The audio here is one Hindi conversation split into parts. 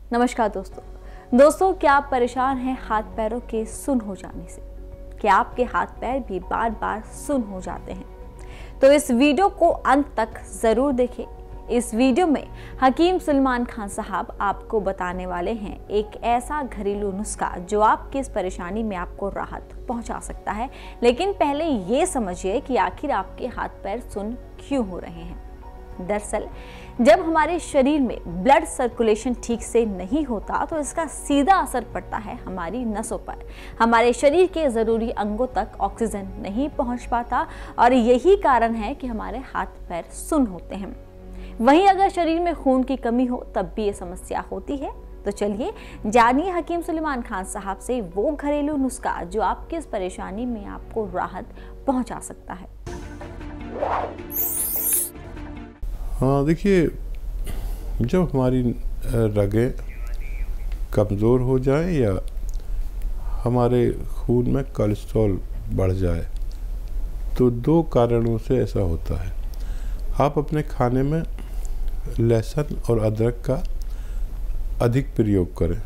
नमस्कार दोस्तों, क्या आप परेशान हैं हाथ पैरों के सुन्न हो जाने से? क्या आपके हाथ पैर भी बार बार सुन्न हो जाते हैं? तो इस वीडियो को अंत तक जरूर देखें। इस वीडियो में हकीम सुलेमान खान साहब आपको बताने वाले हैं एक ऐसा घरेलू नुस्खा जो आपकी इस परेशानी में आपको राहत पहुंचा सकता है। लेकिन पहले ये समझिए कि आखिर आपके हाथ पैर सुन्न क्यों हो रहे हैं। दरअसल जब हमारे शरीर में ब्लड सर्कुलेशन ठीक से नहीं होता तो इसका सीधा असर पड़ता है हमारी नसों पर। हमारे शरीर के जरूरी अंगों तक ऑक्सीजन नहीं पहुंच पाता और यही कारण है कि हमारे हाथ पैर सुन्न होते हैं। वहीं अगर शरीर में खून की कमी हो तब भी ये समस्या होती है। तो चलिए जानिए हकीम सुलेमान खान साहब से वो घरेलू नुस्खा जो आपकी इस परेशानी में आपको राहत पहुंचा सकता है। हाँ, देखिए, जब हमारी रगें कमज़ोर हो जाएं या हमारे खून में कोलेस्ट्रॉल बढ़ जाए तो दो कारणों से ऐसा होता है। आप अपने खाने में लहसुन और अदरक का अधिक प्रयोग करें।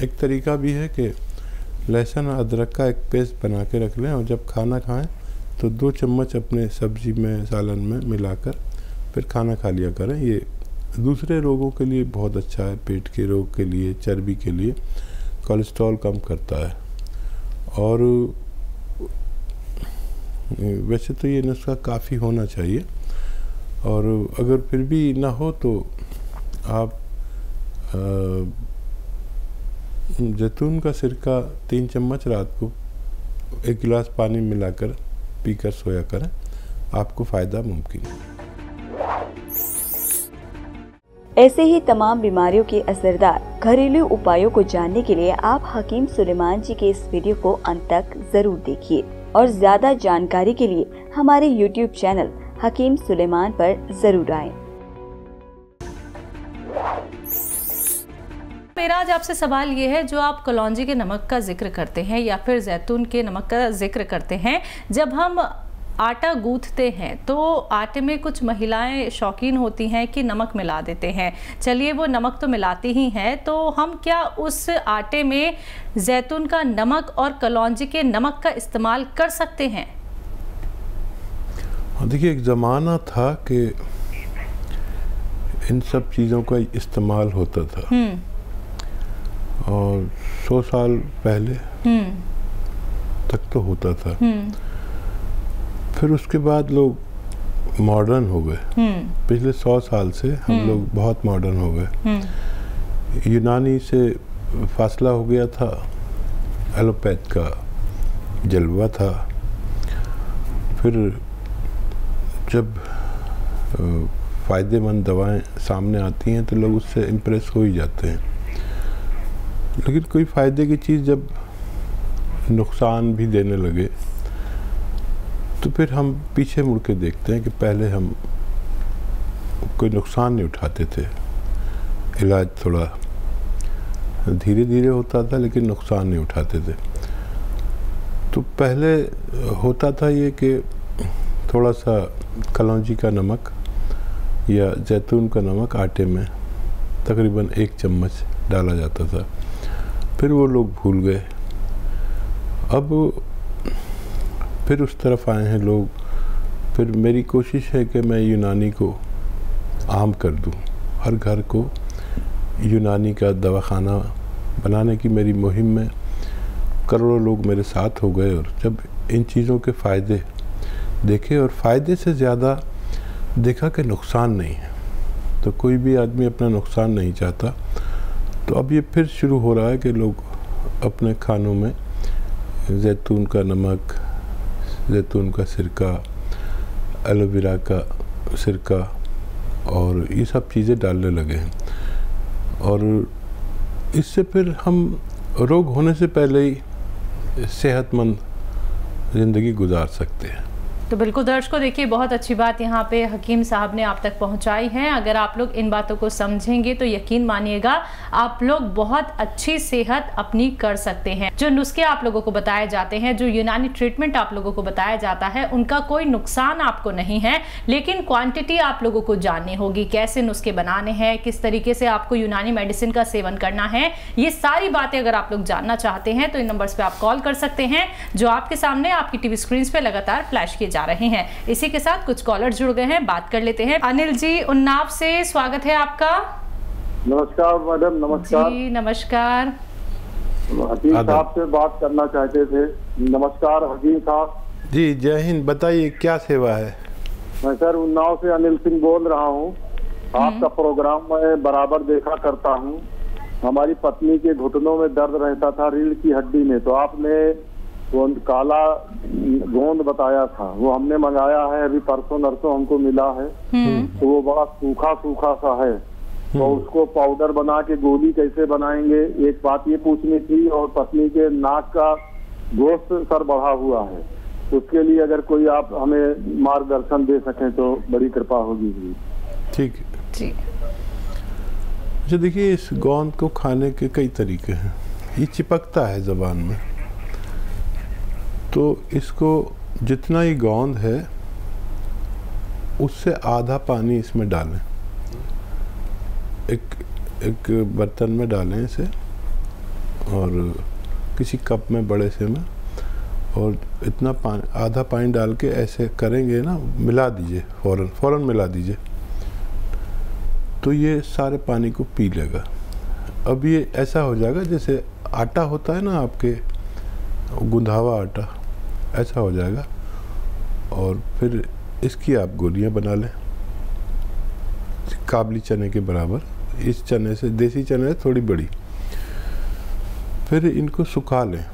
एक तरीका भी है कि लहसुन और अदरक का एक पेस्ट बना के रख लें और जब खाना खाएं तो 2 चम्मच अपने सब्जी में, सालन में मिलाकर फिर खाना खा लिया करें। ये दूसरे रोगों के लिए बहुत अच्छा है, पेट के रोग के लिए, चर्बी के लिए, कोलेस्ट्रॉल कम करता है। और वैसे तो ये नुस्खा काफ़ी होना चाहिए और अगर फिर भी ना हो तो आप जैतून का सिरका 3 चम्मच रात को 1 गिलास पानी मिलाकर पीकर सोया करें, आपको फ़ायदा मुमकिन है। ऐसे ही तमाम बीमारियों के असरदार घरेलू उपायों को जानने के लिए आप हकीम सुलेमान जी के इस वीडियो को अंत तक जरूर देखिए और ज्यादा जानकारी के लिए हमारे YouTube चैनल हकीम सुलेमान पर जरूर आएं। मेरा आज आपसे सवाल ये है, जो आप कलौंजी के नमक का जिक्र करते हैं या फिर जैतून के नमक का जिक्र करते हैं, जब हम आटा गूंथते हैं तो आटे में कुछ महिलाएं शौकीन होती हैं कि नमक मिला देते हैं। चलिए, वो नमक तो मिलाती ही हैं, तो हम क्या उस आटे में जैतून का नमक और कलौंजी के नमक का इस्तेमाल कर सकते हैं? देखिए, एक ज़माना था कि इन सब चीज़ों का इस्तेमाल होता था और 100 साल पहले तक तो होता था। फिर उसके बाद लोग मॉडर्न हो गए। पिछले 100 साल से हम लोग बहुत मॉडर्न हो गए। यूनानी से फासला हो गया था, एलोपैथ का जलवा था। फिर जब फ़ायदेमंद दवाएं सामने आती हैं तो लोग उससे इम्प्रेस हो ही जाते हैं। लेकिन कोई फ़ायदे की चीज़ जब नुकसान भी देने लगे तो फिर हम पीछे मुड़ के देखते हैं कि पहले हम कोई नुकसान नहीं उठाते थे। इलाज थोड़ा धीरे धीरे होता था लेकिन नुकसान नहीं उठाते थे। तो पहले होता था ये कि थोड़ा सा कलौंजी का नमक या जैतून का नमक आटे में तकरीबन 1 चम्मच डाला जाता था। फिर वो लोग भूल गए। अब फिर उस तरफ आए हैं लोग। फिर मेरी कोशिश है कि मैं यूनानी को आम कर दूं। हर घर को यूनानी का दवाखाना बनाने की मेरी मुहिम में करोड़ों लोग मेरे साथ हो गए और जब इन चीज़ों के फ़ायदे देखे और फ़ायदे से ज़्यादा देखा कि नुकसान नहीं है, तो कोई भी आदमी अपना नुकसान नहीं चाहता। तो अब ये फिर शुरू हो रहा है कि लोग अपने खानों में जैतून का नमक, जैतून का सिरका, एलोवेरा का सिरका और ये सब चीज़ें डालने लगे हैं। और इससे फिर हम रोग होने से पहले ही सेहतमंद ज़िंदगी गुजार सकते हैं। तो बिल्कुल दर्शकों, देखिए बहुत अच्छी बात यहाँ पे हकीम साहब ने आप तक पहुँचाई है। अगर आप लोग इन बातों को समझेंगे तो यकीन मानिएगा आप लोग बहुत अच्छी सेहत अपनी कर सकते हैं। जो नुस्खे आप लोगों को बताए जाते हैं, जो यूनानी ट्रीटमेंट आप लोगों को बताया जाता है, उनका कोई नुकसान आपको नहीं है, लेकिन क्वांटिटी आप लोगों को जाननी होगी। कैसे नुस्खे बनाने हैं, किस तरीके से आपको यूनानी मेडिसिन का सेवन करना है, ये सारी बातें अगर आप लोग जानना चाहते हैं तो इन नंबर्स पे आप कॉल कर सकते हैं जो आपके सामने आपकी टीवी स्क्रीन पे लगातार फ्लैश किए जा रहे हैं। इसी के साथ कुछ कॉलर जुड़ गए हैं, बात कर लेते हैं। अनिल जी उन्नाव से, स्वागत है आपका। नमस्कार मैडम। नमस्कार जी नमस्कार। हकीम साहब से बात करना चाहते थे। नमस्कार हकीम साहब जी, जय हिंद। बताइए क्या सेवा है? मैं सर उन्नाव से अनिल सिंह बोल रहा हूँ। आपका प्रोग्राम मैं बराबर देखा करता हूँ। हमारी पत्नी के घुटनों में दर्द रहता था, रीढ़ की हड्डी में, तो आपने वो काला गोंद बताया था, वो हमने मंगाया है, अभी परसों नरसों हमको मिला है। तो वो बड़ा सूखा सूखा सा है, तो उसको पाउडर बना के गोली कैसे बनाएंगे, एक बात ये पूछनी थी। और पत्नी के नाक का गोश्त सर बढ़ा हुआ है, उसके लिए अगर कोई आप हमें मार्गदर्शन दे सकें तो बड़ी कृपा होगी। ठीक है जी। अच्छा देखिए, इस गोंद को खाने के कई तरीके हैं। ये चिपकता है ज़बान में, तो इसको जितना ही गोंद है उससे आधा पानी इसमें डालें, एक बर्तन में डालें इसे, और किसी कप में बड़े से में, और इतना पानी, आधा पानी डाल के ऐसे करेंगे ना, मिला दीजिए, फ़ौरन मिला दीजिए, तो ये सारे पानी को पी लेगा। अब ये ऐसा हो जाएगा जैसे आटा होता है ना आपके, गुंधा आटा, ऐसा हो जाएगा। और फिर इसकी आप गोलियां बना लें काबली चने के बराबर। इस चने से, देसी चने से थोड़ी बड़ी। फिर इनको सुखा लें।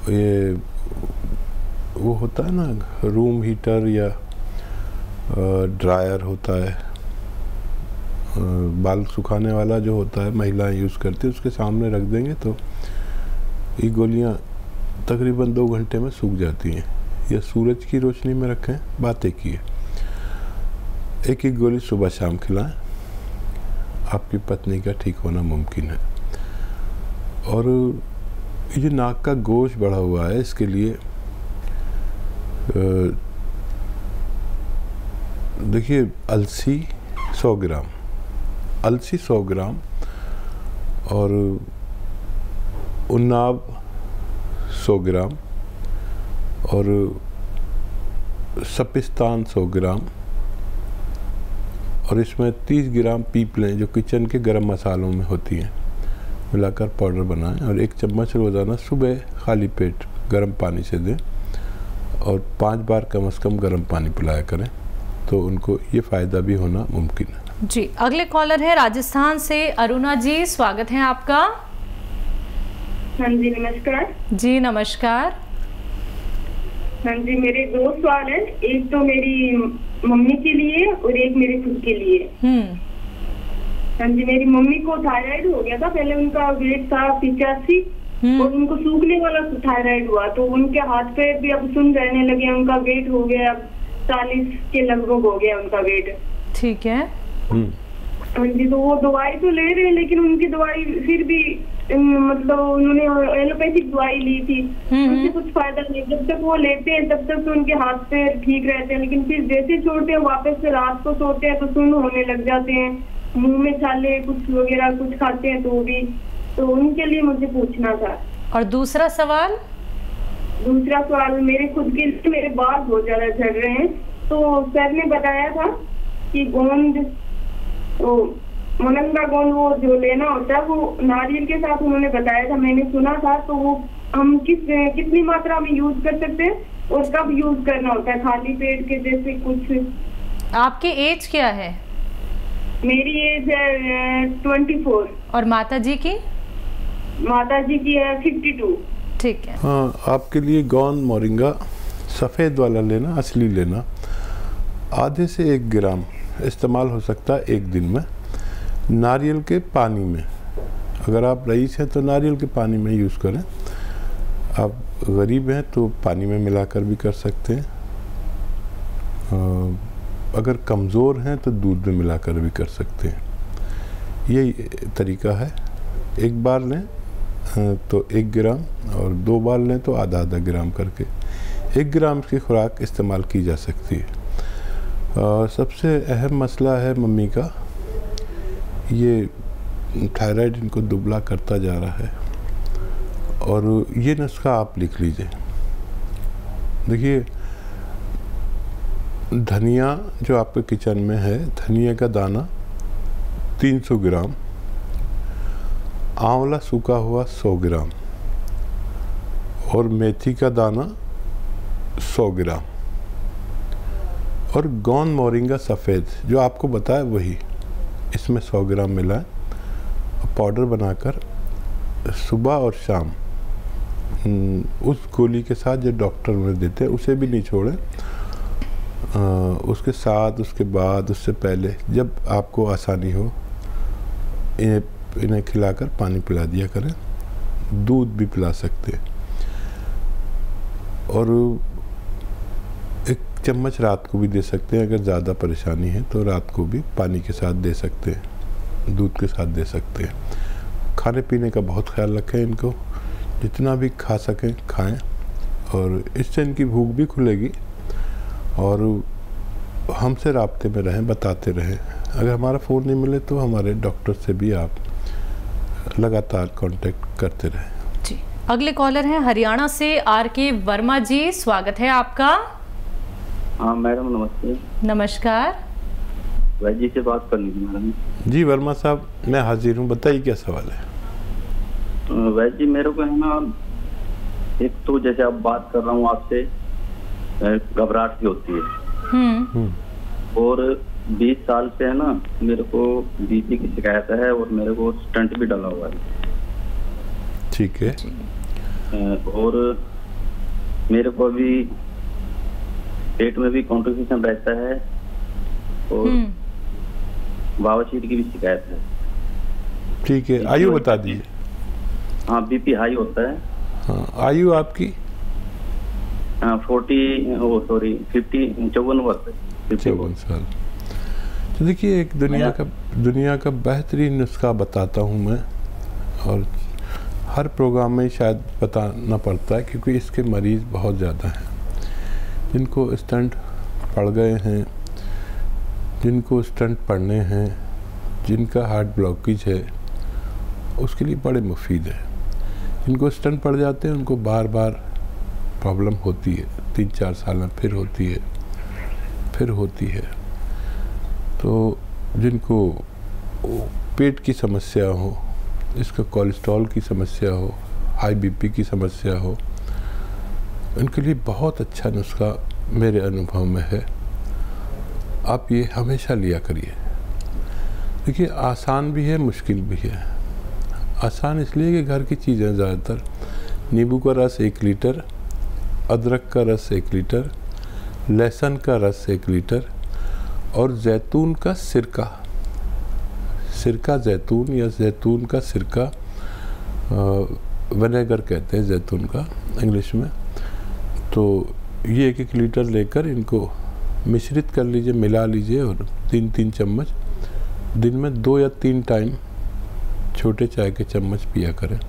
ये वो होता है ना रूम हीटर या ड्रायर होता है, बाल सुखाने वाला जो होता है, महिलाएं यूज़ करती है, उसके सामने रख देंगे तो ये गोलियां तकरीबन 2 घंटे में सूख जाती हैं। या सूरज की रोशनी में रखें, बातें किए। एक एक गोली सुबह शाम खिलाएं, आपकी पत्नी का ठीक होना मुमकिन है। और ये नाक का गोश्त बढ़ा हुआ है, इसके लिए देखिए अलसी 100 ग्राम, अलसी 100 ग्राम, और उन्नाव 100 ग्राम, और सपिस्तान 100 ग्राम, और इसमें 30 ग्राम पीपलें जो किचन के गरम मसालों में होती हैं, मिलाकर पाउडर बनाएं, और 1 चम्मच रोज़ाना सुबह खाली पेट गर्म पानी से दें, और 5 बार कम से कम गर्म पानी पिलाया करें, तो उनको ये फ़ायदा भी होना मुमकिन है। जी, अगले कॉलर है राजस्थान से अरुणा जी, स्वागत है आपका। हाँ जी नमस्कार। जी नमस्कार। हाँ जी, मेरे 2 सवाल हैं, एक तो मेरी मम्मी के लिए और एक मेरे खुद के लिए। हाँ जी, मेरी मम्मी को थायराइड हो गया था, पहले उनका वेट था 85 और उनको सूखने वाला थायराइड हुआ, तो उनके हाथ पैर भी अब सुन रहने लगे, उनका वेट हो गया 40 के लगभग हो गया उनका वेट। ठीक है। हाँ जी, तो वो दवाई तो ले रहे हैं, लेकिन उनकी दवाई फिर भी मतलब उन्होंने एलोपैथिक दवाई ली थी, उनसे कुछ फायदा नहीं। जब तक वो लेते हैं तब तक तो उनके हाथ पैर ठीक रहते हैं, लेकिन फिर जैसे छोड़ते हैं वापस से रात को सोते हैं तो सुन्न होने लग जाते हैं, मुंह में छाले कुछ वगैरह कुछ खाते हैं तो वो भी, तो उनके लिए मुझे पूछना था। और दूसरा सवाल मेरे खुद के लिए, मेरे बाल बहुत ज्यादा झड़ रहे हैं, तो सर ने बताया था कि गोंद, तो मोनंगा गोंद वो जो लेना होता है वो नारियल के साथ उन्होंने बताया था, मैंने सुना था, तो वो हम कितनी मात्रा में यूज कर सकते हैं और कब यूज करना होता है, खाली पेट के जैसे कुछ। आपकी एज क्या है? मेरी एज है 24। और माता जी की? माता जी की है 52। ठीक है। हाँ, आपके लिए गोंद मोरिंगा सफ़ेद वाला लेना, असली लेना, आधे से 1 ग्राम इस्तेमाल हो सकता है 1 दिन में। नारियल के पानी में, अगर आप रईस हैं तो नारियल के पानी में यूज़ करें। आप गरीब हैं तो पानी में मिलाकर भी कर सकते हैं, अगर कमज़ोर हैं तो दूध में मिलाकर भी कर सकते हैं। यही तरीका है। एक बार लें तो 1 ग्राम और 2 बार लें तो आधा आधा ग्राम करके 1 ग्राम की खुराक इस्तेमाल की जा सकती है। सबसे अहम मसला है मम्मी का, ये थायराइड इनको दुबला करता जा रहा है, और ये नुस्खा आप लिख लीजिए। देखिए, धनिया जो आपके किचन में है, धनिया का दाना 300 ग्राम, आंवला सूखा हुआ 100 ग्राम और मेथी का दाना 100 ग्राम और गोंद मोरिंगा सफ़ेद जो आपको बताया वही, इसमें 100 ग्राम मिलाएं और पाउडर बनाकर सुबह और शाम उस गोली के साथ जो डॉक्टर में देते हैं उसे भी नहीं छोड़ें, उसके साथ, उसके बाद, उससे पहले जब आपको आसानी हो इन्हें खिलाकर पानी पिला दिया करें। दूध भी पिला सकते हैं और 1 चम्मच रात को भी दे सकते हैं। अगर ज़्यादा परेशानी है तो रात को भी पानी के साथ दे सकते हैं, दूध के साथ दे सकते हैं। खाने पीने का बहुत ख्याल रखें, इनको जितना भी खा सकें खाएं, और इससे इनकी भूख भी खुलेगी और हमसे राब्ते में रहें, बताते रहें। अगर हमारा फ़ोन नहीं मिले तो हमारे डॉक्टर से भी आप लगातार कांटेक्ट करते रहें। जी, अगले कॉलर हैं हरियाणा से RK वर्मा जी, स्वागत है आपका। हाँ मैडम, नमस्ते। नमस्कार। वैद्य जी से बात करनी थी मैडम। जी वर्मा साहब, मैं हाजिर हूँ, बताइए क्या सवाल है। वैद्य जी, मेरे को है ना, एक तो जैसे अब बात कर रहा हूँ आपसे, घबराहट सी होती है और 20 साल से है ना मेरे को BP की शिकायत है और मेरे को स्टंट भी डाला हुआ है। ठीक है। और मेरे को अभी पेट में भी कॉन्ट्रिब्यूशन रहता है और बावसीर की भी शिकायत है। ठीक है, आयु बता दीजिए। हाँ, BP हाई होता है। हाँ, आयु आपकी? 54 वर्ष। 54 साल। तो देखिए, एक दुनिया का बेहतरीन नुस्खा बताता हूँ मैं, और हर प्रोग्राम में शायद बताना पड़ता है क्योंकि इसके मरीज़ बहुत ज़्यादा हैं, जिनको स्टंट पड़ गए हैं, जिनको स्टंट पड़ने हैं, जिनका हार्ट ब्लॉकेज है, उसके लिए बड़े मुफीद है। जिनको स्टंट पड़ जाते हैं उनको बार बार प्रॉब्लम होती है, 3-4 साल में फिर होती है। तो जिनको पेट की समस्या हो, इसका कोलेस्ट्रॉल की समस्या हो, हाई BP की समस्या हो, उनके लिए बहुत अच्छा नुस्खा मेरे अनुभव में है। आप ये हमेशा लिया करिए। देखिए, आसान भी है, मुश्किल भी है। आसान इसलिए कि घर की चीज़ें ज़्यादातर, नींबू का रस 1 लीटर, अदरक का रस 1 लीटर, लहसुन का रस 1 लीटर और जैतून का सिरका जैतून या जैतून का सिरका, विनेगर कहते हैं जैतून का इंग्लिश में। तो ये 1-1 लीटर लेकर इनको मिश्रित कर लीजिए, मिला लीजिए और 3-3 चम्मच दिन में 2 या 3 टाइम छोटे चाय के चम्मच पिया करें।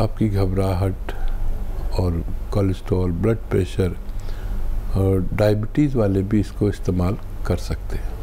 आपकी घबराहट और कोलेस्ट्रॉल, ब्लड प्रेशर और डायबिटीज़ वाले भी इसको इस्तेमाल कर सकते हैं।